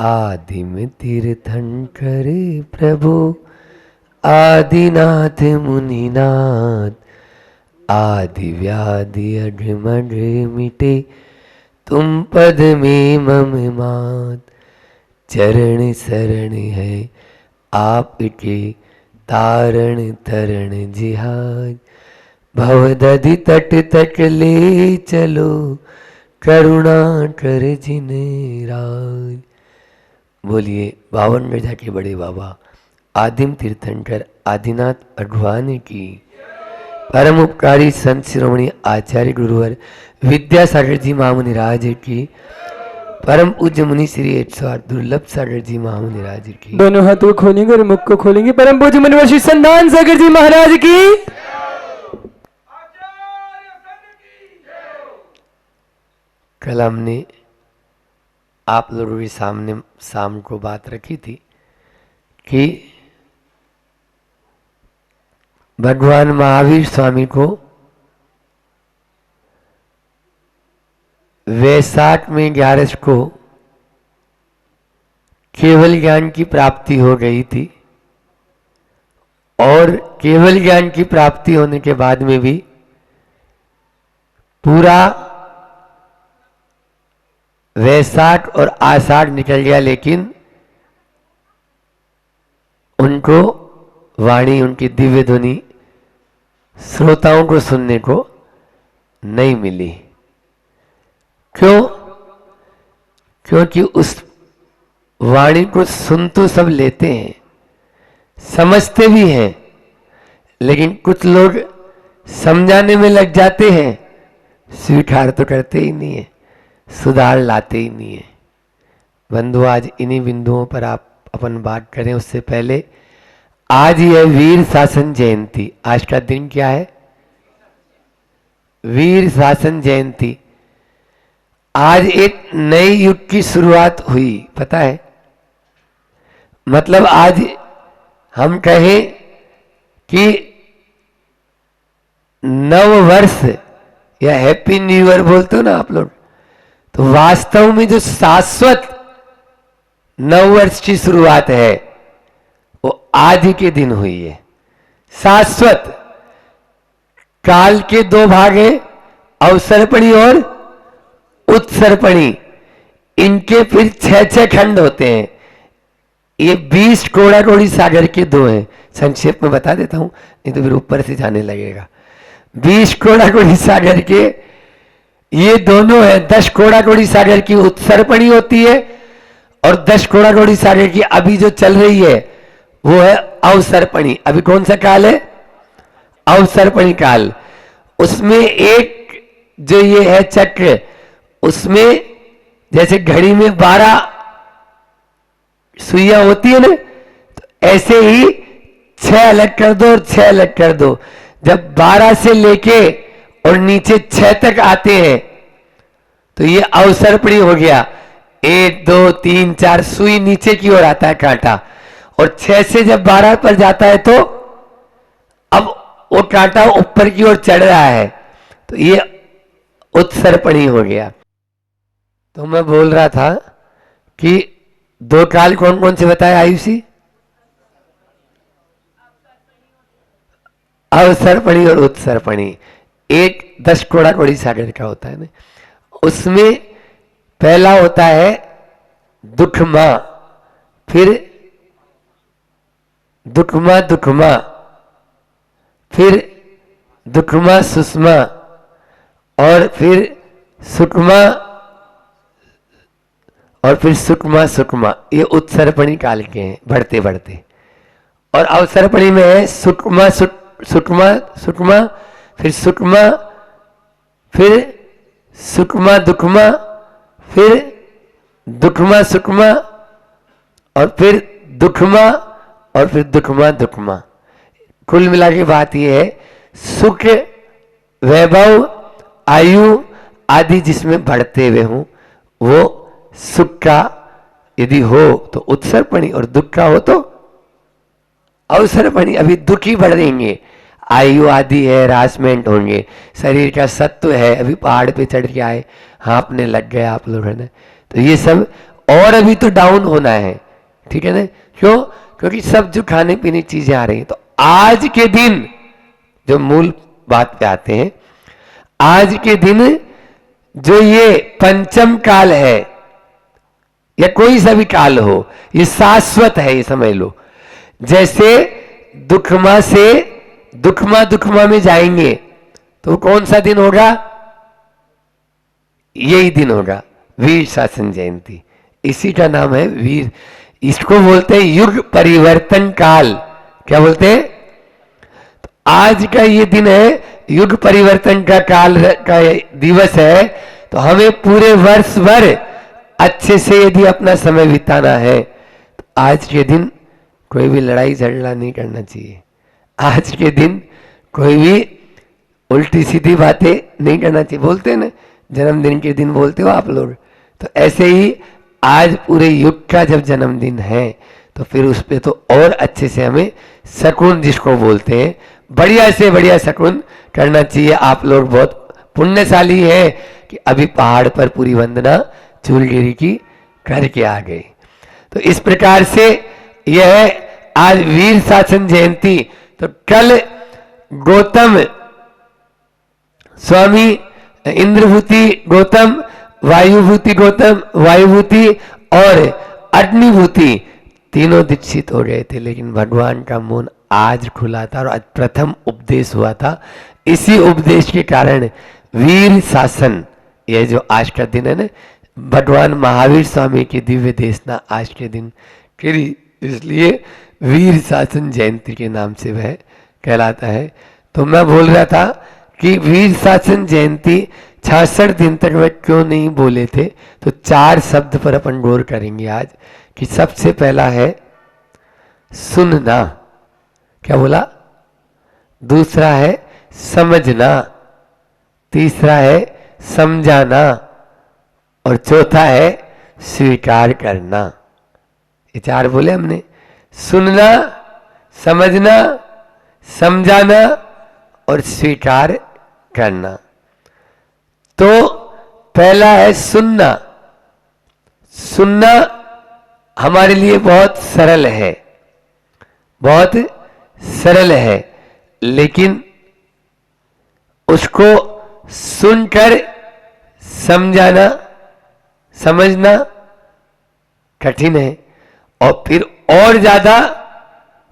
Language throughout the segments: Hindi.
आदिम तीर्थंकर प्रभु आदिनाथ मुनिनाथ, आदि व्याधि अघमढ़ मिटे तुम पद में मम मात। चरण शरण है आपके तारण तरण जिहाज, भवदधि तट तट ले चलो करुणा कर जिन राज। बोलिए 52 गजा के बड़े बाबा आदिम तीर्थंकर आदिनाथ भगवान की। परम उपकारी संत शिरोमणि आचार्य गुरुवर विद्यासागर जी महामुनि राज की। परम पूज्य मुनि श्री 108 दुर्लभ सागर जी महामुनि राज की। दोनों हाथों खोलेंगे और मुख को खोलेंगे। परम पूज्य मुनिवर संतान सागर जी महाराज की। कल हमने आप लोगों के सामने शाम को बात रखी थी कि भगवान महावीर स्वामी को वैशाख में 11 को केवल ज्ञान की प्राप्ति हो गई थी, और केवल ज्ञान की प्राप्ति होने के बाद में भी पूरा वैशाख और आषाढ़ निकल गया, लेकिन उनको वाणी, उनकी दिव्य ध्वनि श्रोताओं को सुनने को नहीं मिली। क्यों? क्योंकि उस वाणी को सुन तो सब लेते हैं, समझते भी हैं, लेकिन कुछ लोग समझाने में लग जाते हैं, स्वीकार तो करते ही नहीं है, सुधार लाते ही नहीं है। बंधु, आज इन्हीं बिंदुओं पर आप अपन बात करें। उससे पहले आज ही है वीर शासन जयंती। आज का दिन क्या है? वीर शासन जयंती। आज एक नए युग की शुरुआत हुई, पता है? मतलब आज हम कहें कि नव वर्ष या हैप्पी न्यू ईयर बोलते हो ना आप लोग, तो वास्तव में जो शाश्वत नव वर्ष की शुरुआत है वो आज ही के दिन हुई है। शाश्वत। काल के दो भाग हैं, अवसर्पणी और उत्सर्पणी। इनके फिर 6 खंड होते हैं। ये 20 कोड़ा-कोड़ी सागर के दो हैं। संक्षेप में बता देता हूं, नहीं तो फिर ऊपर से जाने लगेगा। 20 कोड़ा-कोड़ी सागर के ये दोनों हैं। 10 कोड़ा-कोड़ी सागर की उत्सर्पणी होती है, और 10 कोड़ा-कोड़ी सागर की अभी जो चल रही है वो है अवसर्पणी। अभी कौन सा काल है? अवसर्पणी काल। उसमें एक जो ये है चक्र, उसमें जैसे घड़ी में 12 सुइयां होती है ना, तो ऐसे ही 6 अलग कर दो और 6 अलग कर दो। जब 12 से लेके और नीचे 6 तक आते हैं तो ये अवसर्पणी हो गया। 1 2 3 4 सुई नीचे की ओर आता है कांटा, और 6 से जब 12 पर जाता है तो अब वो कांटा ऊपर की ओर चढ़ रहा है, तो ये उत्सर्पणी हो गया। तो मैं बोल रहा था कि 2 काल कौन कौन से बताए आयुषी? अवसर्पणी और उत्सर्पणी। एक 10 कोड़ा-कोड़ी सागर का होता है ना, उसमें पहला होता है दुखमा, फिर दुखमा दुखमा, फिर दुखमा सुषमा, और फिर सुकमा, और फिर सुकमा सुकमा। ये उत्सर्पणी काल के हैं, बढ़ते बढ़ते। और अवसर्पणी में है सुकमा सुकमा सुकमा, फिर सुकमा, फिर सुकमा दुखमा, फिर दुखमा सुकमा, और फिर दुखमा, और फिर दुखमा दुखमा। कुल मिला के बात यह है, सुख वैभव आयु आदि जिसमें बढ़ते हुए हों, वो सुख का यदि हो तो उत्सर्पणी, और दुख का हो तो अवसर्पणी। अभी दुखी बढ़ देंगे, आयु आदि है, हरासमेंट होंगे, शरीर का सत्व है, अभी पहाड़ पे चढ़ के आए, हाँपने लग गए आप लोगों ने, तो ये सब और अभी तो डाउन होना है, ठीक है ना? क्यों? क्योंकि सब जो खाने पीने की चीजें आ रही हैं। तो आज के दिन जो मूल बात पे आते हैं, आज के दिन जो ये पंचम काल है या कोई सा भी काल हो, ये शाश्वत है, ये समझ लो। जैसे दुखमा से दुखमा में जाएंगे तो कौन सा दिन होगा? यही दिन होगा, वीर शासन जयंती। इसी का नाम है वीर। इसको बोलते हैं युग परिवर्तन काल। क्या बोलते हैं? तो आज का ये दिन है, युग परिवर्तन का काल का दिवस है। तो हमें पूरे वर्ष भर अच्छे से यदि अपना समय बिताना है तो आज के दिन कोई भी लड़ाई झगड़ा नहीं करना चाहिए। आज के दिन कोई भी उल्टी सीधी बातें नहीं करना चाहिए। बोलते हैं ना, जन्मदिन के दिन बोलते हो आप लोग, तो ऐसे ही आज पूरे युग का जब जन्मदिन है तो फिर उस पर तो और अच्छे से हमें शकुन, जिसको बोलते हैं, बढ़िया से बढ़िया शकुन करना चाहिए। आप लोग बहुत पुण्यशाली है कि अभी पहाड़ पर पूरी वंदना चूलगिरी की करके आ गए। तो इस प्रकार से यह है आज वीर शासन जयंती। तो कल गौतम स्वामी, इंद्रभूति गौतम, वायुभूति गौतम, वायुभूति और अग्निभूति तीनों दीक्षित हो गए थे, लेकिन भगवान का मन आज खुला था और आज प्रथम उपदेश हुआ था। इसी उपदेश के कारण वीर शासन, यह जो आज का दिन है ना, भगवान महावीर स्वामी की दिव्य देशना आज के दिन करी, इसलिए वीर शासन जयंती के नाम से वह कहलाता है। तो मैं बोल रहा था कि वीर शासन जयंती 66 दिन तक वह क्यों नहीं बोले थे, तो 4 शब्द पर अपन गौर करेंगे आज। कि सबसे पहला है सुनना, क्या बोला? दूसरा है समझना, तीसरा है समझाना और चौथा है स्वीकार करना। ये 4 बोले हमने, सुनना, समझना, समझाना और स्वीकार करना। तो पहला है सुनना। सुनना हमारे लिए बहुत सरल है, बहुत सरल है, लेकिन उसको सुनकर समझाना, समझना कठिन है, और फिर और ज्यादा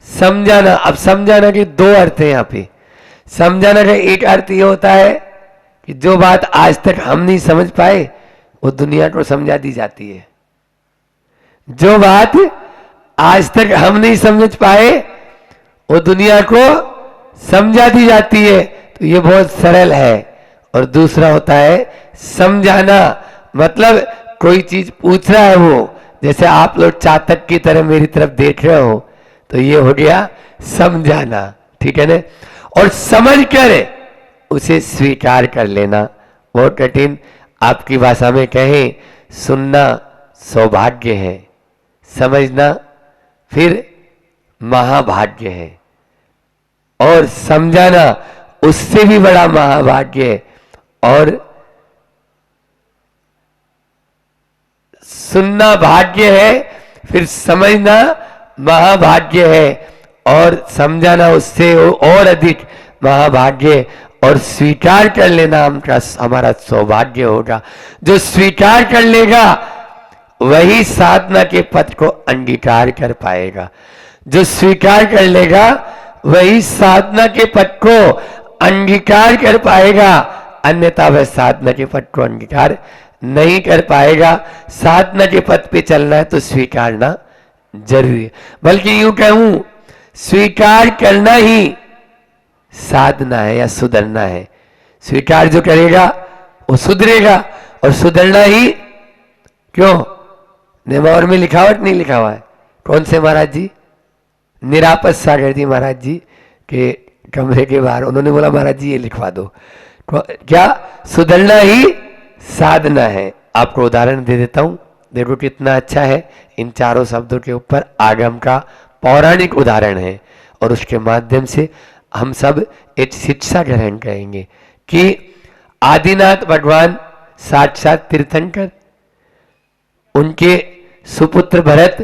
समझाना। अब समझाना के 2 अर्थ हैं यहाँ पे। समझाना का एक अर्थ ये होता है कि जो बात आज तक हम नहीं समझ पाए वो दुनिया को समझा दी जाती है। जो बात आज तक हम नहीं समझ पाए वो दुनिया को समझा दी जाती है। तो ये बहुत सरल है। और दूसरा होता है समझाना, मतलब कोई चीज पूछ रहा है वो, जैसे आप लोग चातक की तरह मेरी तरफ देख रहे हो, तो ये हो गया समझाना, ठीक है ना। और समझ कर उसे स्वीकार कर लेना बहुत कठिन। आपकी भाषा में कहें, सुनना सौभाग्य है, समझना फिर महाभाग्य है, और समझाना उससे भी बड़ा महाभाग्य है। और सुनना भाग्य है, फिर समझना महाभाग्य है, और समझाना उससे और अधिक महाभाग्य, और स्वीकार कर लेना हमारा सौभाग्य होगा। जो स्वीकार कर लेगा वही साधना के पथ को अंगीकार कर पाएगा। जो स्वीकार कर लेगा वही साधना के पथ को अंगीकार कर पाएगा, अन्यथा वह साधना के पथ को अंगीकार नहीं कर पाएगा। साधना के पथ पे चलना है तो स्वीकारना जरूरी है। बल्कि यूं कहूं, स्वीकार करना ही साधना है या सुधरना है। स्वीकार जो करेगा वो सुधरेगा, और सुधरना ही क्यों? नेमावर में लिखावट नहीं लिखा हुआ है? कौन से महाराज जी? निरापद सागर जी महाराज जी के कमरे के बाहर उन्होंने बोला, महाराज जी ये लिखवा दो। क्या? सुधरना ही साधना है। आपको उदाहरण दे देता हूं, देखो कितना अच्छा है। इन चारों शब्दों के ऊपर आगम का पौराणिक उदाहरण है, और उसके माध्यम से हम सब एक शिक्षा ग्रहण करेंगे कि आदिनाथ भगवान साक्षात तीर्थंकर, उनके सुपुत्र भरत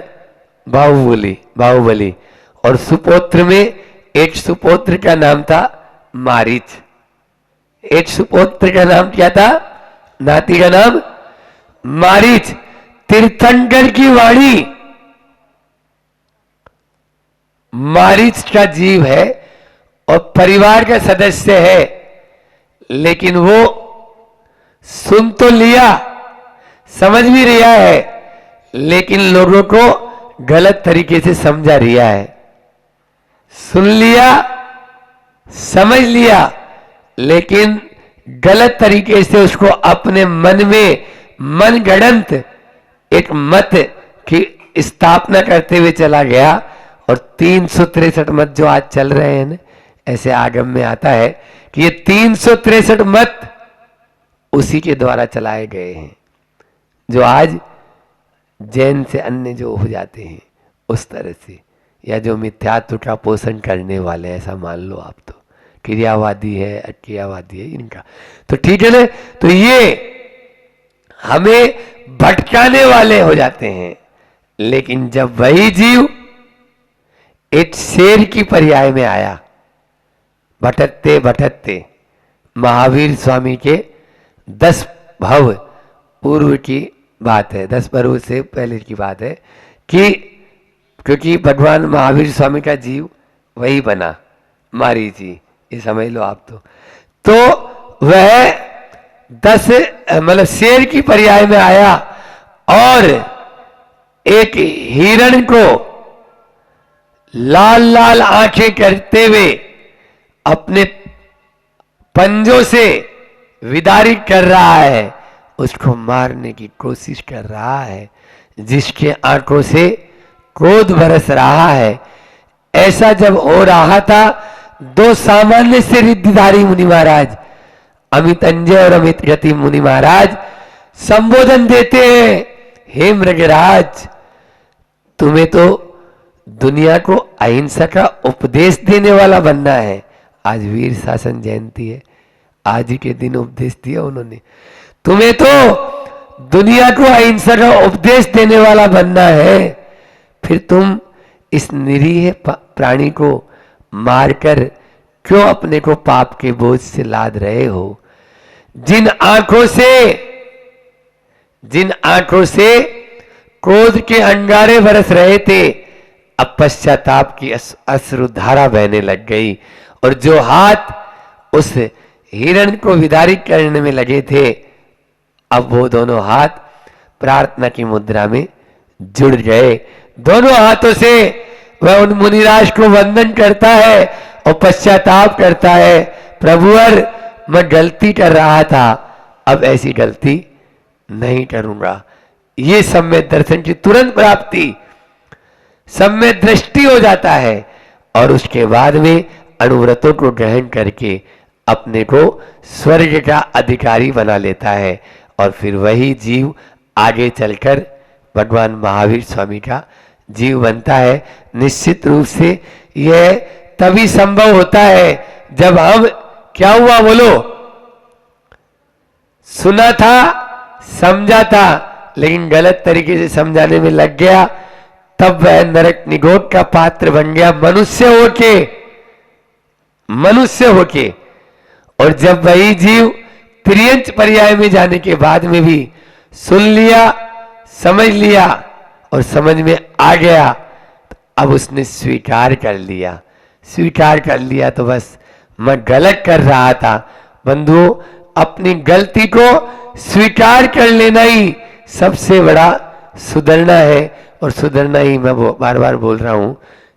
बाहुबली और सुपुत्र में एक सुपुत्र का नाम था मारीच। एक सुपुत्र का नाम क्या था? नाती का नाम मारीच। तीर्थंकर की वाणी मारीच का जीव है और परिवार का सदस्य है, लेकिन वो सुन तो लिया, समझ भी रिया है, लेकिन लोगों को गलत तरीके से समझा रिया है। सुन लिया, समझ लिया, लेकिन गलत तरीके से उसको अपने मन में मनगढ़ंत एक मत की स्थापना करते हुए चला गया। और 363 मत जो आज चल रहे हैं, ऐसे आगम में आता है कि ये 363 मत उसी के द्वारा चलाए गए हैं, जो आज जैन से अन्य जो हो जाते हैं उस तरह से, या जो मिथ्यात्व का पोषण करने वाले, ऐसा मान लो आप, तो क्रियावादी है, अक्रियावादी है इनका, तो ठीक है ना। तो ये हमें भटकाने वाले हो जाते हैं। लेकिन जब वही जीव एक शेर की पर्याय में आया, भटकते भटकते, महावीर स्वामी के 10 भव पूर्व की बात है, 10 भव से पहले की बात है कि क्योंकि भगवान महावीर स्वामी का जीव वही बना मारीच जी, ये समझ लो आप। तो वह 10 मतलब शेर की पर्याय में आया और एक हिरण को लाल लाल आंखें करते हुए अपने पंजों से विदारित कर रहा है, उसको मारने की कोशिश कर रहा है, जिसके आंखों से क्रोध बरस रहा है। ऐसा जब हो रहा था, 2 सामान्य से रिद्धिधारी मुनि महाराज, अमित अंजय और अमित गति मुनि महाराज संबोधन देते हैं, हे मृगराज, तुम्हें तो दुनिया को अहिंसा का उपदेश देने वाला बनना है। आज वीर शासन जयंती है, आज ही के दिन उपदेश दिया उन्होंने, तुम्हें तो दुनिया को अहिंसा का उपदेश देने वाला बनना है, फिर तुम इस निरीह प्राणी को मारकर क्यों अपने को पाप के बोझ से लाद रहे हो? जिन आंखों से क्रोध के अंगारे बरस रहे थे, अब पश्चाताप की अश्रुधारा बहने लग गई, और जो हाथ उस हिरण को विदारित करने में लगे थे, अब वो दोनों हाथ प्रार्थना की मुद्रा में जुड़ गए। दोनों हाथों से वह उन मुनिराज को वंदन करता है और पश्चाताप करता है, प्रभुवर मैं गलती कर रहा था, अब ऐसी गलती नहीं करूंगा। ये सम्यक दर्शन की तुरंत प्राप्ति, सम्यक दृष्टि हो जाता है, और उसके बाद में अनुव्रतों को ग्रहण करके अपने को स्वर्ग का अधिकारी बना लेता है, और फिर वही जीव आगे चलकर भगवान महावीर स्वामी का जीव बनता है। निश्चित रूप से यह तभी संभव होता है जब हम, क्या हुआ बोलो, सुना था, समझा था, लेकिन गलत तरीके से समझाने में लग गया, तब वह नरक निगोद का पात्र बन गया, मनुष्य होके। और जब वही जीव त्रियंच पर्याय में जाने के बाद में भी सुन लिया, समझ लिया और समझ में आ गया, तो अब उसने स्वीकार कर लिया तो बस मैं गलत कर रहा था। बंधुओं, अपनी गलती को स्वीकार कर लेना ही सबसे बड़ा सुधरना है, और सुधरना ही मैं बार बार बोल रहा हूं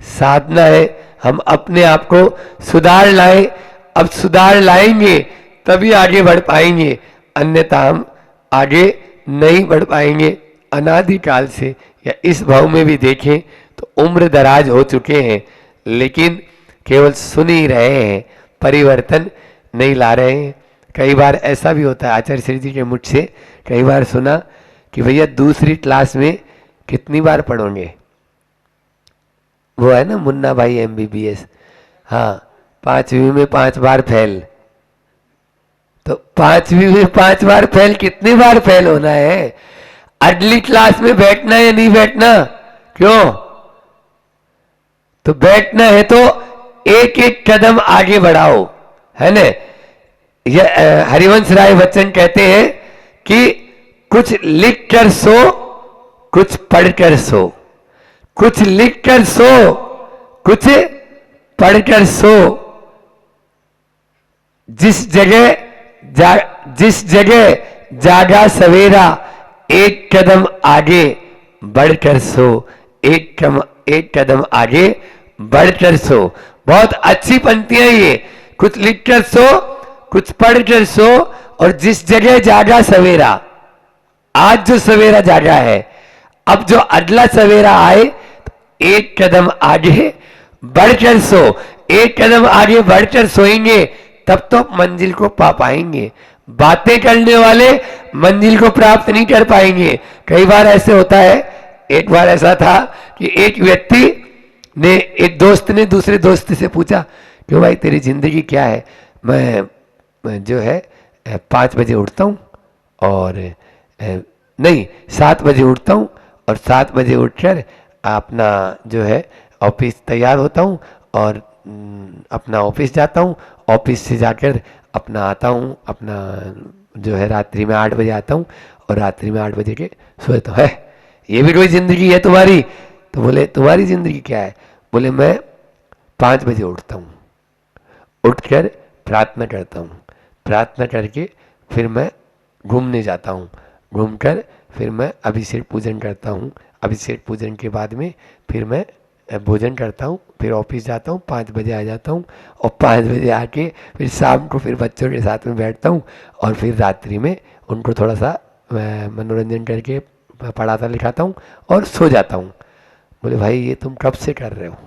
साधना है। हम अपने आप को सुधार लाएं, अब सुधार लाएंगे तभी आगे बढ़ पाएंगे, अन्यथा हम आगे नहीं बढ़ पाएंगे। अनादिकाल से या इस भाव में भी देखें तो उम्र दराज हो चुके हैं, लेकिन केवल सुन ही रहे हैं, परिवर्तन नहीं ला रहे हैं। कई बार ऐसा भी होता है, आचार्य श्री जी के मुख से कई बार सुना कि भैया दूसरी क्लास में कितनी बार पढ़ोगे? वो है ना मुन्ना भाई MBBS, हाँ, 5वीं में 5 बार फेल। तो 5वीं में 5 बार फेल, कितनी बार फेल होना है? अगली क्लास में बैठना है या नहीं बैठना? क्यों? तो बैठना है तो एक एक कदम आगे बढ़ाओ, है ना? ये हरिवंश राय बच्चन कहते हैं कि कुछ लिख कर सो, कुछ पढ़कर सो, कुछ लिख कर सो, कुछ पढ़कर सो। जिस जगह जागा सवेरा, एक कदम आगे बढ़कर सो, एक कदम आगे बढ़कर सो। बहुत अच्छी पंक्तियां ये। कुछ लिखकर सो, कुछ पढ़कर सो, और जिस जगह जागा सवेरा, आज जो सवेरा जागा है, अब जो अगला सवेरा आए तो एक कदम आगे बढ़कर सो। एक कदम आगे बढ़कर सोएंगे तब तो मंजिल को पा पाएंगे। बातें करने वाले मंजिल को प्राप्त नहीं कर पाएंगे। कई बार ऐसे होता है। एक बार ऐसा था कि एक व्यक्ति ने, एक दोस्त ने दूसरे दोस्त से पूछा, क्यों भाई तेरी जिंदगी क्या है? मैं जो है 5 बजे उठता हूँ और नहीं 7 बजे उठता हूँ और 7 बजे उठकर अपना जो है ऑफिस तैयार होता हूँ और अपना ऑफिस जाता हूँ। ऑफिस से जाकर अपना आता हूँ, अपना जो है रात्रि में 8 बजे आता हूँ और रात्रि में 8 बजे के सोता हूँ। है ये भी कोई जिंदगी है तुम्हारी? तो बोले तुम्हारी जिंदगी क्या है? बोले मैं 5 बजे उठता हूँ, उठकर प्रार्थना करता हूँ, प्रार्थना करके फिर मैं घूमने जाता हूँ, घूमकर फिर मैं अभिषेक पूजन करता हूँ, अभिषेक पूजन के बाद में फिर मैं भोजन करता हूँ, फिर ऑफिस जाता हूँ, 5 बजे आ जाता हूँ और 5 बजे आके फिर शाम को फिर बच्चों के साथ में बैठता हूँ और फिर रात्रि में उनको थोड़ा सा मनोरंजन करके पढ़ाता लिखाता हूँ और सो जाता हूँ। बोले भाई ये तुम कब से कर रहे हो?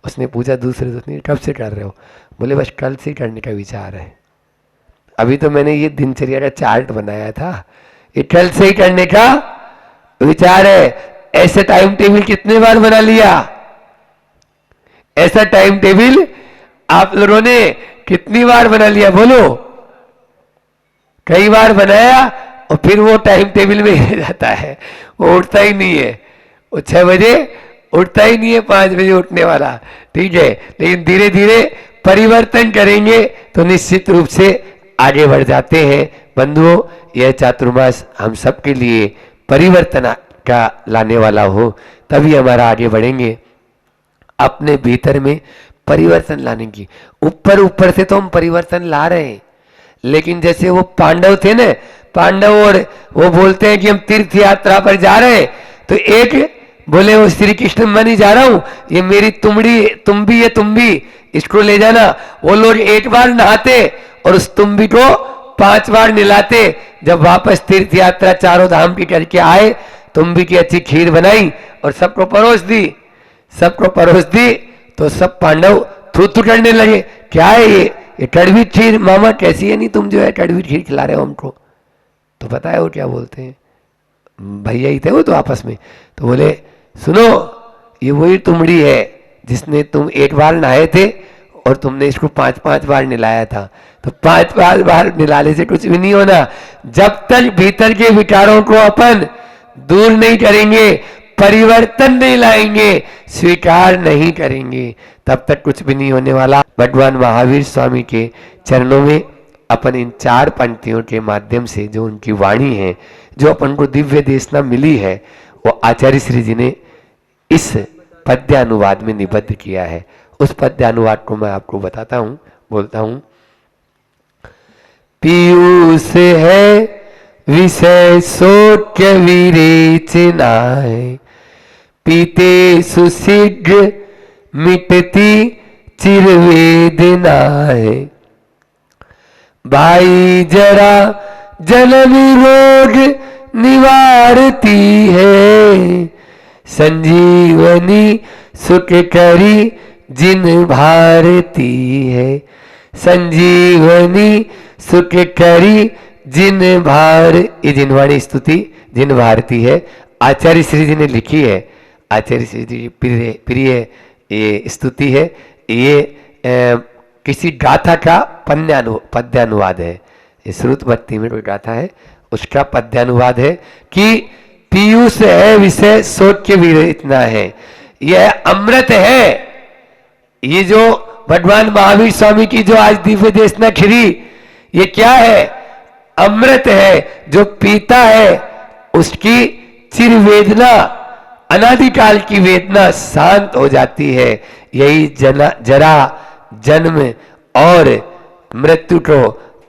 उसने पूछा दूसरे दोस्त ने, कब से कर रहे हो? बोले बस कल से करने का विचार है। अभी तो मैंने ये दिनचर्या का चार्ट बनाया था, ये कल से ही करने का विचार है। ऐसे टाइम टेबल कितने बार बना लिया? ऐसा टाइम टेबल आप लोगों ने कितनी बार बना लिया? बोलो। कई बार बनाया और फिर वो टाइम टेबल में रह जाता है, वो उठता ही नहीं है। वो 6 बजे उठता ही नहीं है, 5 बजे उठने वाला। ठीक है, लेकिन धीरे धीरे परिवर्तन करेंगे तो निश्चित रूप से आगे बढ़ जाते हैं। बंधुओं, यह चातुर्मास हम सबके लिए परिवर्तन का लाने वाला हो, तभी हमारा आगे बढ़ेंगे। अपने भीतर में परिवर्तन लाने की, ऊपर ऊपर से तो हम परिवर्तन ला रहे हैं, लेकिन जैसे वो पांडव थे ना, पांडव, और वो बोलते हैं कि हम तीर्थ यात्रा पर जा रहे हैं, तो एक बोले वो श्री कृष्ण मैं नहीं जा रहा हूं, ये मेरी तुमड़ी तुम्बी है, तुम्बी इसको ले जाना। वो लोग एक बार नहाते और उस तुम्बी को 5 बार नहलाते। जब वापस तीर्थ यात्रा चारों धाम की करके आए, तुम्बी की अच्छी खीर बनाई और सबको परोस दी, सबको परोस दी तो सब पांडव थू थू करने लगे। क्या है ये कड़वी खीर? मामा कैसी है? नहीं तुम जो है कड़वी खीर खिला रहे हो हमको। तो पता है वो क्या बोलते हैं, भैया ही थे वो तो आपस में, तो बोले सुनो ये वही तुमड़ी है जिसने तुम एक बार नहाए थे और तुमने इसको 5-5 बार नहलाया था। तो 5-5 बार नहलाने से कुछ भी नहीं होना। जब तक भीतर के विचारों को अपन दूर नहीं करेंगे, परिवर्तन नहीं लाएंगे, स्वीकार नहीं करेंगे, तब तक कुछ भी नहीं होने वाला। भगवान महावीर स्वामी के चरणों में अपन इन 4 पंक्तियों के माध्यम से जो उनकी वाणी है, जो अपन को दिव्य देशना मिली है, वो आचार्य श्री जी ने इस पद्यानुवाद में निबद्ध किया है। उस पद्यानुवाद को मैं आपको बताता हूँ, बोलता हूँ। पीयूष है विषय शोक्य विरेचनाय, पीते सुशीघ्र मिटती चिरवेदनाय, भाई जरा जन्म रोग निवारती है, संजीवनी सुख करी जिन भारती है, संजीवनी सुख करी जिन भार। ये जिनवाणी स्तुति जिन भारती है, आचार्य श्री जी ने लिखी है। आचार्य श्री जी प्रिय ये स्तुति है। ये किसी गाथा का पद्यानुवाद है। ये श्रुत भक्ति में कोई गाथा है उसका पद्यानुवाद है कि पीयूष है विषय सोच के भी इतना है, यह अमृत है। ये जो भगवान महावीर स्वामी की जो आज दिव्य देशना खिरी, ये क्या है? अमृत है। जो पीता है उसकी चिर वेदना, अनादिकाल की वेदना शांत हो जाती है। यही जरा जन्म और मृत्यु को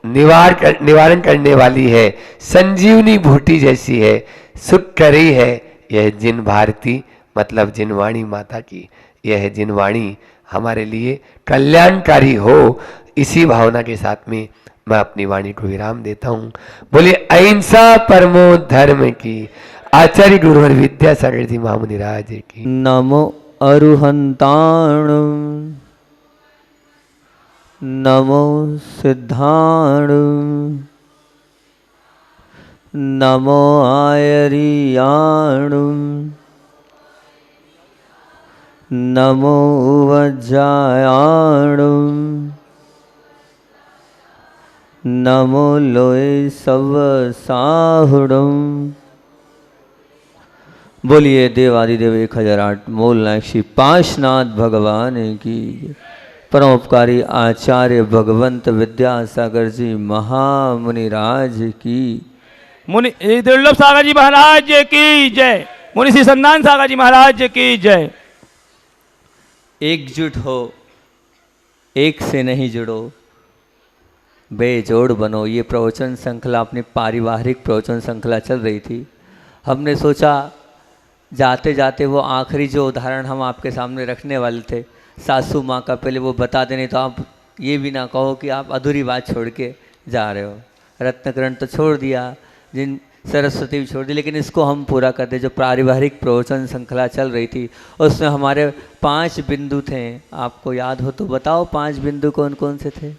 निवारण करने वाली है, संजीवनी बूटी जैसी है, सुख करी है। यह जिन भारती मतलब जिनवाणी माता की, यह जिनवाणी हमारे लिए कल्याणकारी हो, इसी भावना के साथ में मैं अपनी वाणी को विराम देता हूं। बोलिए अहिंसा परमो धर्म की। आचार्य गुरुवर विद्यासागर जी महामुनि राज की। नमो अरुहंताण, नमो सिद्धाण, नमो आयरियाण, नमो वज्रायाण, नमो लोय सव साहुड़म। बोलिए देवादिदेव 1008 मूल नायक पाशनाथ भगवान की। परमोपकारी आचार्य भगवंत विद्यासागर जी महामुनि राज की। मुनि दुर्लभ सागर जी महाराज की जय। मुनि श्री संदान सागर जी महाराज की जय। एकजुट हो, एक से नहीं जुड़ो, बेजोड़ बनो। ये प्रवचन श्रृंखला अपनी पारिवारिक प्रवचन श्रृंखला चल रही थी। हमने सोचा जाते जाते वो आखिरी जो उदाहरण हम आपके सामने रखने वाले थे सासू माँ का, पहले वो बता देने, तो आप ये भी ना कहो कि आप अधूरी बात छोड़ के जा रहे हो। रत्नकरण तो छोड़ दिया, जिन सरस्वती भी छोड़ दी, लेकिन इसको हम पूरा कर दे। जो पारिवारिक प्रवचन श्रृंखला चल रही थी उसमें हमारे 5 बिंदु थे। आपको याद हो तो बताओ 5 बिंदु कौन कौन से थे?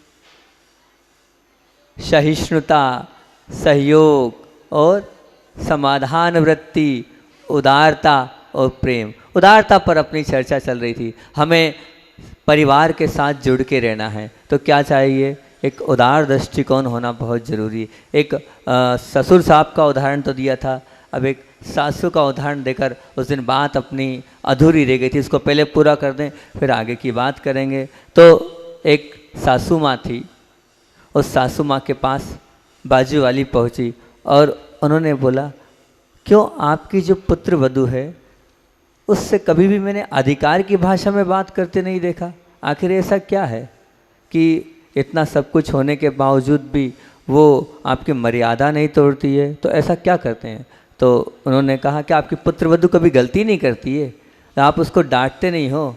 सहिष्णुता, सहयोग और समाधान वृत्ति, उदारता और प्रेम। उदारता पर अपनी चर्चा चल रही थी। हमें परिवार के साथ जुड़ के रहना है तो क्या चाहिए? एक उदार दृष्टिकोण होना बहुत ज़रूरी। एक ससुर साहब का उदाहरण तो दिया था, अब एक सासू का उदाहरण देकर उस दिन बात अपनी अधूरी रह गई थी, उसको पहले पूरा कर दें फिर आगे की बात करेंगे। तो एक सासू माँ थी, उस सासू माँ के पास बाजू वाली पहुँची और उन्होंने बोला, क्यों आपकी जो पुत्र वधू है उससे कभी भी मैंने अधिकार की भाषा में बात करते नहीं देखा। आखिर ऐसा क्या है कि इतना सब कुछ होने के बावजूद भी वो आपकी मर्यादा नहीं तोड़ती है? तो ऐसा क्या करते हैं? तो उन्होंने कहा कि आपकी पुत्रवधू कभी गलती नहीं करती है, आप उसको डांटते नहीं हो।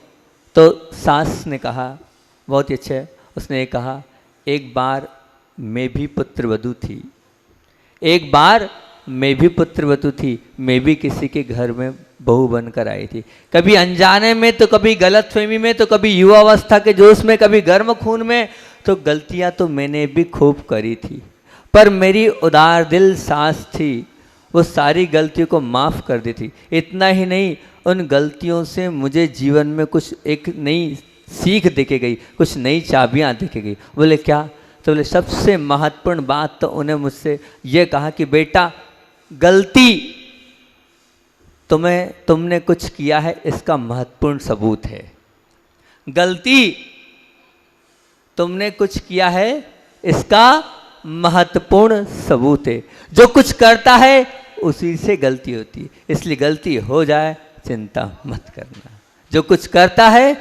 तो सास ने कहा, बहुत ही अच्छा है, उसने ये कहा, एक बार मैं भी पुत्रवधू थी, एक बार मैं भी पुत्रवधू थी, मैं भी किसी के घर में बहू बनकर आई थी। कभी अनजाने में, तो कभी गलतफहमी में, तो कभी युवावस्था के जोश में, कभी गर्म खून में। तो गलतियां तो मैंने भी खूब करी थी, पर मेरी उदार दिल सास थी, वो सारी गलतियों को माफ़ कर दी थी। इतना ही नहीं, उन गलतियों से मुझे जीवन में कुछ एक नई सीख देके गई, कुछ नई चाबियां देके गई। बोले क्या? तो बोले सबसे महत्वपूर्ण बात तो उन्हें मुझसे ये कहा कि बेटा, गलती तुमने कुछ किया है इसका महत्वपूर्ण सबूत है। गलती तुमने कुछ किया है इसका महत्वपूर्ण सबूत है। जो कुछ करता है उसी से गलती होती है, इसलिए गलती हो जाए चिंता मत करना। जो कुछ करता है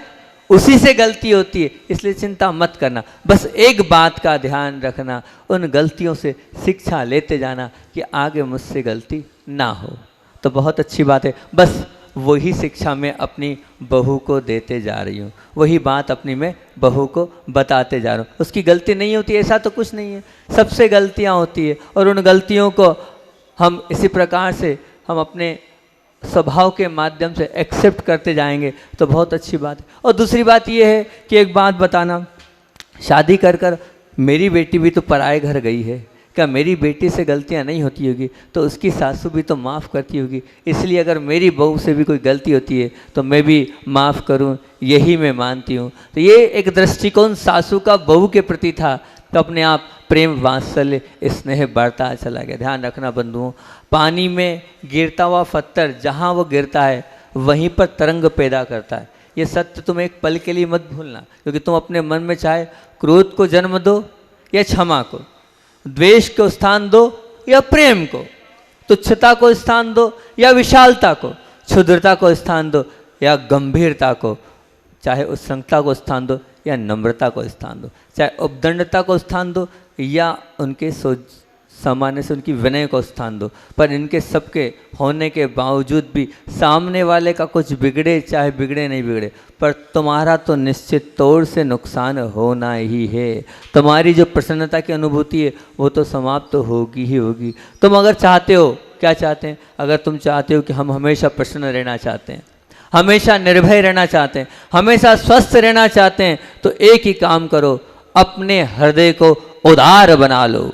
उसी से गलती होती है, इसलिए चिंता मत करना। बस एक बात का ध्यान रखना, उन गलतियों से शिक्षा लेते जाना कि आगे मुझसे गलती ना हो। तो बहुत अच्छी बात है, बस वही शिक्षा मैं अपनी बहू को देते जा रही हूँ, वही बात अपनी मैं बहू को बताते जा रहा हूँ। उसकी गलती नहीं होती ऐसा तो कुछ नहीं है, सबसे गलतियाँ होती है, और उन गलतियों को हम इसी प्रकार से हम अपने स्वभाव के माध्यम से एक्सेप्ट करते जाएंगे तो बहुत अच्छी बात है। और दूसरी बात ये है कि एक बात बताना, शादी कर कर मेरी बेटी भी तो पराए घर गई है, क्या मेरी बेटी से गलतियां नहीं होती होगी? तो उसकी सासू भी तो माफ़ करती होगी, इसलिए अगर मेरी बहू से भी कोई गलती होती है तो मैं भी माफ़ करूं, यही मैं मानती हूं। तो ये एक दृष्टिकोण सासू का बहू के प्रति था, तो अपने आप प्रेम वात्सल्य स्नेह बढ़ता चला गया। ध्यान रखना बंधुओं, पानी में गिरता हुआ पत्थर जहाँ वो गिरता है वहीं पर तरंग पैदा करता है। ये सत्य तुम एक पल के लिए मत भूलना, क्योंकि तुम अपने मन में चाहे क्रोध को जन्म दो या क्षमा को, द्वेष को स्थान दो या प्रेम को, तुच्छता को स्थान दो या विशालता को, क्षुद्रता को स्थान दो या गंभीरता को, चाहे उत्संगता को स्थान दो या नम्रता को स्थान दो, चाहे उपदंडता को स्थान दो या उनके सामान्य से उनकी विनय को स्थान दो। पर इनके सबके होने के बावजूद भी सामने वाले का कुछ बिगड़े चाहे बिगड़े नहीं बिगड़े, पर तुम्हारा तो निश्चित तौर से नुकसान होना ही है। तुम्हारी जो प्रसन्नता की अनुभूति है वो तो समाप्त तो होगी ही होगी। तुम अगर चाहते हो, क्या चाहते हैं, अगर तुम चाहते हो कि हम हमेशा प्रसन्न रहना चाहते हैं, हमेशा निर्भय रहना चाहते हैं, हमेशा स्वस्थ रहना चाहते हैं, तो एक ही काम करो, अपने हृदय को उदार बना लो।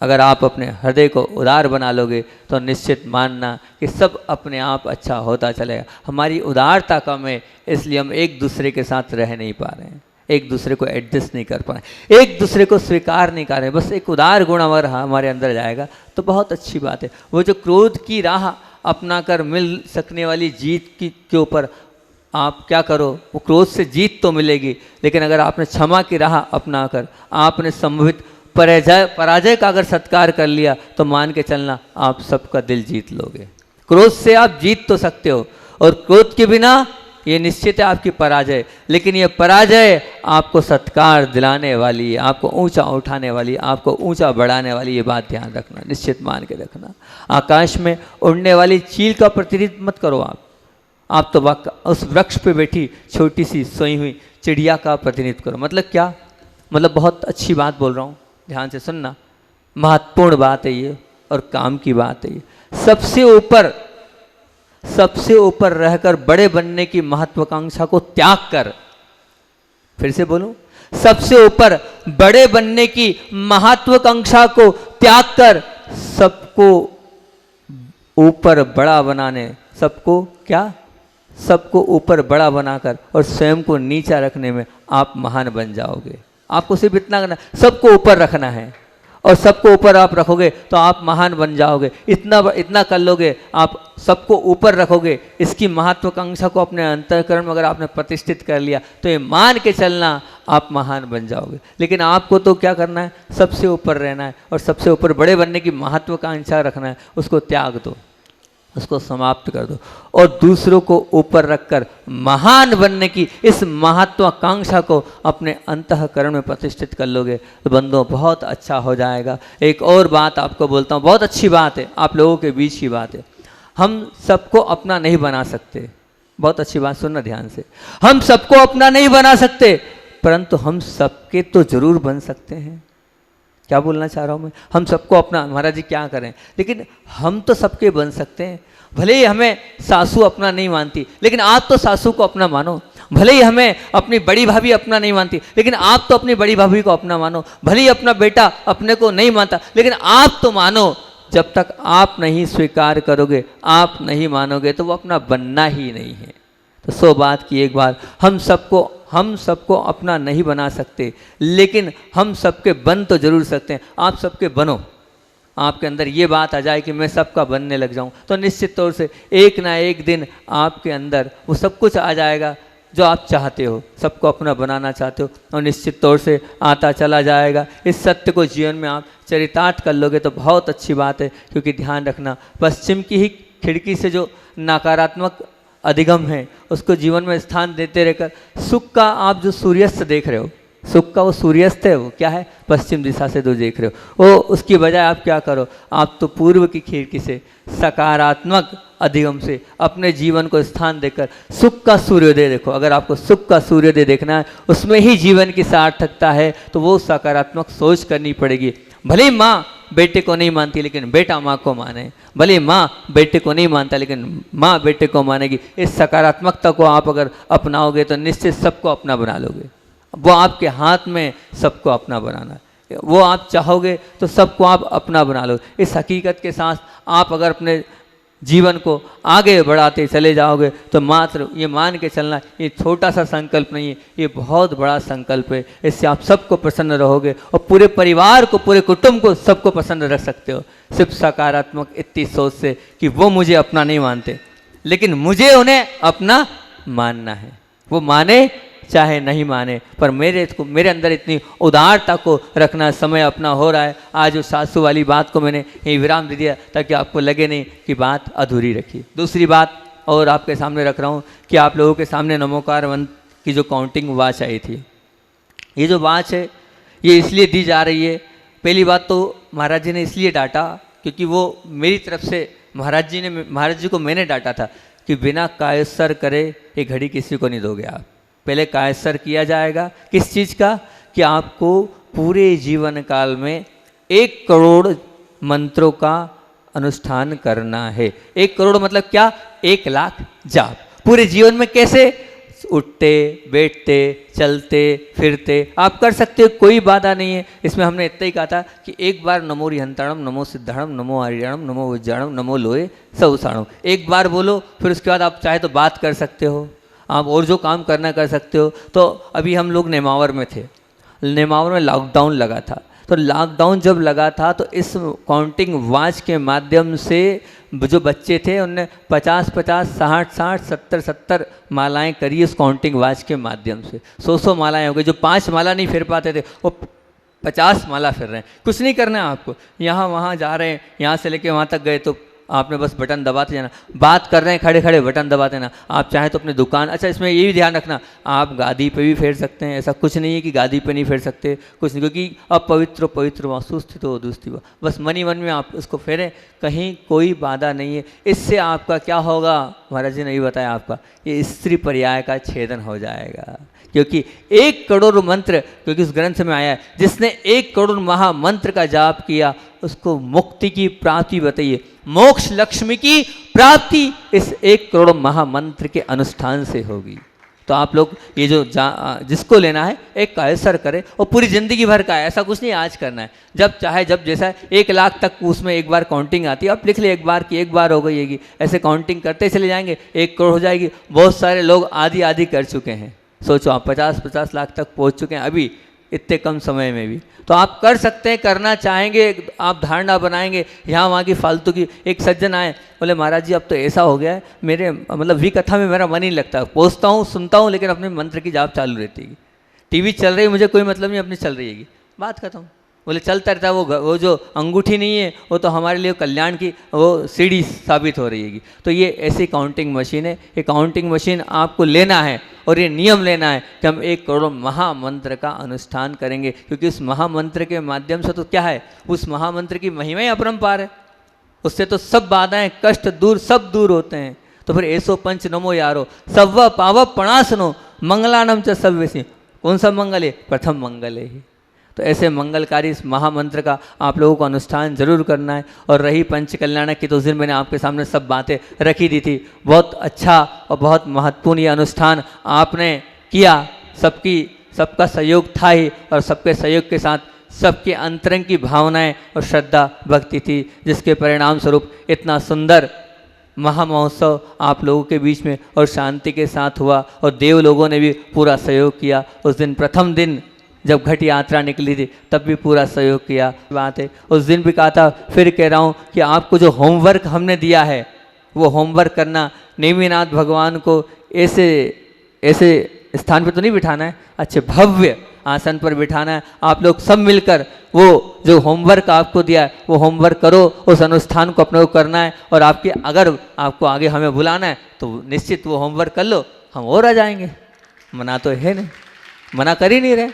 अगर आप अपने हृदय को उदार बना लोगे तो निश्चित मानना कि सब अपने आप अच्छा होता चलेगा। हमारी उदारता कम है, इसलिए हम एक दूसरे के साथ रह नहीं पा रहे हैं, एक दूसरे को एडजस्ट नहीं कर पा रहे, एक दूसरे को स्वीकार नहीं कर रहे। बस एक उदार गुण अगर हमारे अंदर जाएगा तो बहुत अच्छी बात है। वो जो क्रोध की राह अपना कर मिल सकने वाली जीत के ऊपर आप क्या करो, वो क्रोध से जीत तो मिलेगी, लेकिन अगर आपने क्षमा की राह अपना कर आपने संभवित पराजय का अगर सत्कार कर लिया तो मान के चलना आप सबका दिल जीत लोगे। क्रोध से आप जीत तो सकते हो, और क्रोध के बिना ये निश्चित है आपकी पराजय, लेकिन ये पराजय आपको सत्कार दिलाने वाली है, आपको ऊंचा उठाने वाली, आपको ऊंचा बढ़ाने वाली। ये बात ध्यान रखना, निश्चित मान के रखना। आकाश में उड़ने वाली चील का प्रतिनिधित्व मत करो आप तो उस वृक्ष पे बैठी छोटी सी सोई हुई चिड़िया का प्रतिनिधित्व करो। मतलब क्या, मतलब बहुत अच्छी बात बोल रहा हूँ, ध्यान से सुनना, महत्वपूर्ण बात है ये और काम की बात है ये। सबसे ऊपर रहकर बड़े बनने की महत्वाकांक्षा को त्याग कर, फिर से बोलूं, सबसे ऊपर बड़े बनने की महत्वाकांक्षा को त्याग कर सबको ऊपर बड़ा बनाने, सबको ऊपर बड़ा बनाकर और स्वयं को नीचा रखने में आप महान बन जाओगे। आपको सिर्फ इतना करना, सबको ऊपर रखना है, और सबको ऊपर आप रखोगे तो आप महान बन जाओगे। इतना कर लोगे, आप सबको ऊपर रखोगे, इसकी महत्वाकांक्षा को अपने अंतःकरण में अगर आपने प्रतिष्ठित कर लिया तो ये मान के चलना आप महान बन जाओगे। लेकिन आपको तो क्या करना है, सबसे ऊपर रहना है और सबसे ऊपर बड़े बनने की महत्वाकांक्षा रखना है। उसको त्याग दो, उसको समाप्त कर दो और दूसरों को ऊपर रखकर महान बनने की इस महत्वाकांक्षा को अपने अंतःकरण में प्रतिष्ठित कर लोगे तो बंधुओं बहुत अच्छा हो जाएगा। एक और बात आपको बोलता हूँ, बहुत अच्छी बात है, आप लोगों के बीच की बात है। हम सबको अपना नहीं बना सकते, बहुत अच्छी बात सुनना ध्यान से। हम सबको अपना नहीं बना सकते, परंतु हम सबके तो जरूर बन सकते हैं। क्या बोलना चाह रहा हूँ मैं, हम सबको अपना, महाराज जी क्या करें, लेकिन हम तो सबके बन सकते हैं। भले ही हमें सासू अपना नहीं मानती, लेकिन आप तो सासू को अपना मानो। भले ही हमें अपनी बड़ी भाभी अपना नहीं मानती, लेकिन आप तो अपनी बड़ी भाभी को अपना मानो। भले ही अपना बेटा अपने को नहीं मानता, लेकिन आप तो मानो। जब तक आप नहीं स्वीकार करोगे, आप नहीं मानोगे, तो वो अपना बनना ही नहीं है। तो 100 बात की एक बात, हम सबको अपना नहीं बना सकते, लेकिन हम सबके बन तो जरूर सकते हैं। आप सबके बनो, आपके अंदर ये बात आ जाए कि मैं सबका बनने लग जाऊं, तो निश्चित तौर से एक ना एक दिन आपके अंदर वो सब कुछ आ जाएगा जो आप चाहते हो, सबको अपना बनाना चाहते हो, और निश्चित तौर से आता चला जाएगा। इस सत्य को जीवन में आप चरितार्थ कर लोगे तो बहुत अच्छी बात है। क्योंकि ध्यान रखना, पश्चिम की ही खिड़की से जो नकारात्मक अधिगम है उसको जीवन में स्थान देते रहकर सुख का आप जो सूर्यास्त देख रहे हो, सुख का वो सूर्यास्त है, वो क्या है, पश्चिम दिशा से जो देख रहे हो, वो उसकी बजाय आप क्या करो, आप तो पूर्व की खिड़की से सकारात्मक अधिगम से अपने जीवन को स्थान देकर सुख का सूर्योदय देखो। अगर आपको सुख का सूर्योदय देखना है, उसमें ही जीवन की सार्थकता है, तो वो सकारात्मक सोच करनी पड़ेगी। भले माँ बेटे को नहीं मानती, लेकिन बेटा माँ को माने। भले माँ बेटे को नहीं मानता, लेकिन माँ बेटे को मानेगी। इस सकारात्मकता को आप अगर अपनाओगे तो निश्चित सबको अपना बना लोगे। वो आपके हाथ में सबको अपना बनाना, वो आप चाहोगे तो सबको आप अपना बना लो। इस हकीकत के साथ आप अगर अपने जीवन को आगे बढ़ाते चले जाओगे तो मात्र ये मान के चलना, ये छोटा सा संकल्प नहीं है, ये बहुत बड़ा संकल्प है। इससे आप सबको प्रसन्न रहोगे और पूरे परिवार को, पूरे कुटुंब को, सबको प्रसन्न रख सकते हो, सिर्फ सकारात्मक इतनी सोच से कि वो मुझे अपना नहीं मानते लेकिन मुझे उन्हें अपना मानना है। वो माने चाहे नहीं माने, पर मेरे अंदर इतनी उदारता को रखना समय अपना हो रहा है। आज उस सासू वाली बात को मैंने यही विराम दे दिया ताकि आपको लगे नहीं कि बात अधूरी रखी। दूसरी बात और आपके सामने रख रहा हूँ कि आप लोगों के सामने नमोकार मंत्र की जो काउंटिंग वॉच आई थी, ये जो वॉच है ये इसलिए दी जा रही है। पहली बात तो महाराज जी ने इसलिए डांटा क्योंकि वो मेरी तरफ से महाराज जी को मैंने डांटा था कि बिना कायस्सर करे ये घड़ी किसी को नहीं दोगे आप। पहले कायस्सर किया जाएगा किस चीज़ का, कि आपको पूरे जीवन काल में 1 करोड़ मंत्रों का अनुष्ठान करना है। 1 करोड़ मतलब क्या, 1 लाख जाप पूरे जीवन में। कैसे, उठते बैठते चलते फिरते आप कर सकते हो, कोई बाधा नहीं है। इसमें हमने इतना ही कहा था कि एक बार नमो रिहंताणम, नमो सिद्धाणम, नमो हरियाणम, नमो उज्जाणम, नमो लोहे सउसाणम, एक बार बोलो, फिर उसके बाद आप चाहे तो बात कर सकते हो, आप और जो काम करना कर सकते हो। तो अभी हम लोग नेमावर में थे, नेमावर में लॉकडाउन लगा था, तो लॉकडाउन जब लगा था तो इस काउंटिंग वॉच के माध्यम से जो बच्चे थे उनने 50-50, 60-60, 70-70 मालाएं करी उस काउंटिंग वॉच के माध्यम से। 100 मालाएं हो गई। जो 5 माला नहीं फिर पाते थे वो 50 माला फिर रहे हैं। कुछ नहीं करना है आपको, यहाँ वहाँ जा रहे हैं, यहाँ से लेके वहाँ तक गए तो आपने बस बटन दबाते जाना, बात कर रहे हैं खड़े खड़े बटन दबाते ना। आप चाहें तो अपनी दुकान, अच्छा इसमें ये भी ध्यान रखना आप गादी पे भी फेर सकते हैं, ऐसा कुछ नहीं है कि गादी पे नहीं फेर सकते, कुछ नहीं, क्योंकि अब पवित्र पवित्र वास्तु स्थित हो दुस्ति, बस मन ही मन में आप उसको फेरें, कहीं कोई बाधा नहीं है। इससे आपका क्या होगा, महाराज जी ने भी बताया, आपका ये स्त्री पर्याय का छेदन हो जाएगा। क्योंकि 1 करोड़ मंत्र, क्योंकि उस ग्रंथ में आया है जिसने 1 करोड़ महामंत्र का जाप किया उसको मुक्ति की प्राप्ति बताइए, मोक्ष लक्ष्मी की प्राप्ति इस 1 करोड़ महामंत्र के अनुष्ठान से होगी। तो आप लोग ये जो जिसको लेना है एक कायस्सर करें और पूरी ज़िंदगी भर का है, ऐसा कुछ नहीं आज करना है, जब चाहे जब जैसा है। 1 लाख तक उसमें एक बार काउंटिंग आती है, आप लिख ले एक बार की, एक बार हो गई, ऐसे काउंटिंग करते चले जाएंगे, 1 करोड़ हो जाएगी। बहुत सारे लोग आधी आधी कर चुके हैं, सोचो आप 50-50 लाख तक पहुंच चुके हैं अभी इतने कम समय में भी। तो आप कर सकते हैं, करना चाहेंगे, आप धारणा बनाएंगे, यहाँ वहाँ की फालतू की। एक सज्जन आए, बोले महाराज जी अब तो ऐसा हो गया है, मेरे मतलब वी कथा में मेरा मन ही लगता है, पहुँचता हूँ सुनता हूँ लेकिन अपने मंत्र की जाप चालू रहती है, टीवी चल रही है मुझे कोई मतलब नहीं, अपनी चल रही है, बात खत्म। बोले चलता रहता है, वो जो अंगूठी नहीं है वो तो हमारे लिए कल्याण की वो सीढ़ी साबित हो रही है। तो ये ऐसी काउंटिंग मशीन है, ये काउंटिंग मशीन आपको लेना है और ये नियम लेना है कि हम 1 करोड़ महामंत्र का अनुष्ठान करेंगे, क्योंकि उस महामंत्र के माध्यम से तो क्या है, उस महामंत्र की महिमा ही अपरंपार है, उससे तो सब बाधाएं कष्ट दूर सब दूर होते हैं। तो फिर ऐसो पंच नमो यारो सव्व पाव पणासनो मंगलानम च सव्यसी, कौन सा मंगल है, प्रथम मंगल है। तो ऐसे मंगलकारी इस महामंत्र का आप लोगों को अनुष्ठान जरूर करना है। और रही पंच कल्याणक की, तो उस दिन मैंने आपके सामने सब बातें रखी दी थी, बहुत अच्छा और बहुत महत्वपूर्ण ये अनुष्ठान आपने किया, सबका सहयोग था ही, और सबके सहयोग के साथ सबके अंतरंग की भावनाएं और श्रद्धा भक्ति थी, जिसके परिणाम स्वरूप इतना सुंदर महामहोत्सव आप लोगों के बीच में और शांति के साथ हुआ। और देव लोगों ने भी पूरा सहयोग किया। उस दिन प्रथम दिन जब घट यात्रा निकली थी तब भी पूरा सहयोग किया। बात है उस दिन भी कहा था, फिर कह रहा हूँ कि आपको जो होमवर्क हमने दिया है वो होमवर्क करना, नेमिनाथ भगवान को ऐसे स्थान पे तो नहीं बिठाना है, अच्छे भव्य आसन पर बिठाना है। आप लोग सब मिलकर वो जो होमवर्क आपको दिया है वो होमवर्क करो, उस अनुष्ठान को अपने को करना है। और अगर आपको आगे हमें बुलाना है तो निश्चित वो होमवर्क कर लो, हम और आ जाएंगे, मना तो है नहीं, मना कर ही नहीं रहे,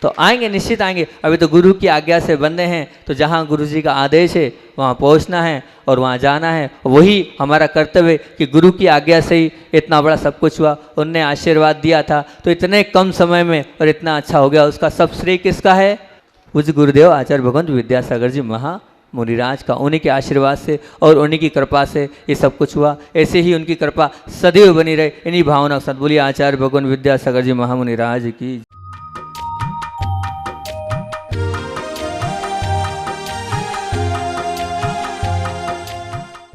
तो आएंगे, निश्चित आएंगे। अभी तो गुरु की आज्ञा से बंधे हैं, तो जहाँ गुरु जी का आदेश है वहाँ पहुँचना है और वहाँ जाना है। वही हमारा कर्तव्य कि गुरु की आज्ञा से ही इतना बड़ा सब कुछ हुआ, उनने आशीर्वाद दिया था तो इतने कम समय में और इतना अच्छा हो गया। उसका सब श्रेय किसका है, पूज्य गुरुदेव आचार्य भगवंत विद्यासागर जी महामुनिराज का, उन्हीं के आशीर्वाद से और उन्हीं की कृपा से ये सब कुछ हुआ। ऐसे ही उनकी कृपा सदैव बनी रहे, इन्हीं भावना के साथ बोलिए आचार्य भगवंत विद्यासागर जी महामुनिराज की।